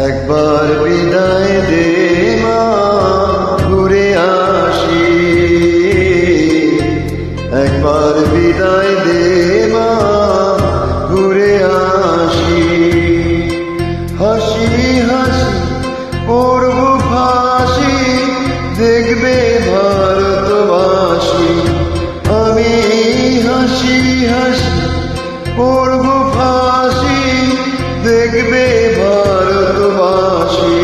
একবার বিদায় দে মা, ঘুরে আসি। একবার বিদায় দে মা, ঘুরে আসি। হাসি হাসি পড়ব ফাঁসি, দেখবে ভারতবাসী। আমি হাসি হাসি পড়ব ফাঁসি, দেখবে ভারতবাসী।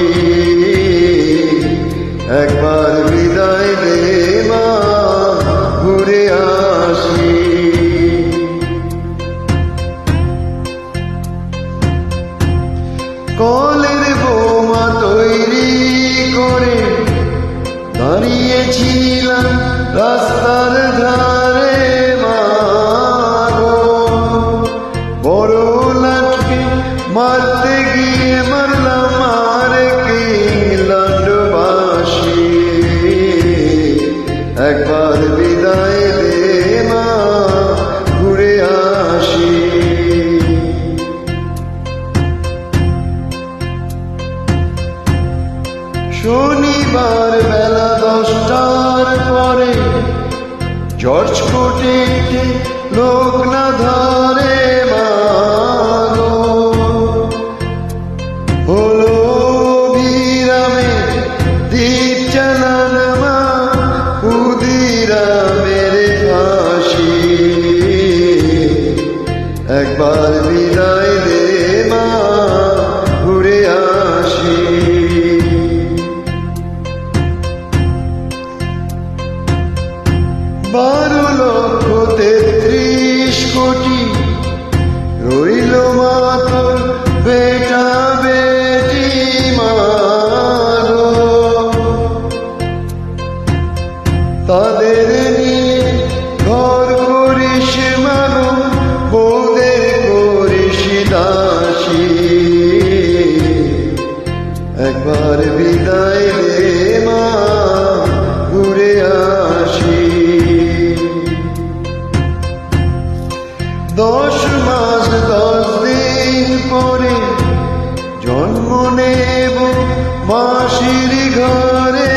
একবার বিদায় দে মা, ঘুরে আসি। কলের বোমা তৈরি করে দাঁড়িয়েছিলাম রাস্তার ধারে মা গো। বড় লাঠি মারতে গিয়ে মারলাম আরেক ইংল্যান্ডবাসী। একবার বিদায় দে মা, ঘুরে আসি। শনিবার বেলা 10টার পরে জর্জ কোর্টে লোক না ধরে মা গো। হলো বিরামে দ্বীপ চালান মা, ক্ষুদিরামের ফাঁসি। একবার বিদায় দে মা, ঘুরে আসি। 12,33,000,000 রইল মা তোর বেটা বেটি মা গো। তাদের নিয়ে ঘর করিস মানো, বউদের করিস দাসী। একবার বিদায় দে মা, ঘুরে আসি। 10 মাস 10 দিন পরে জন্ম নেব মাসির ঘরে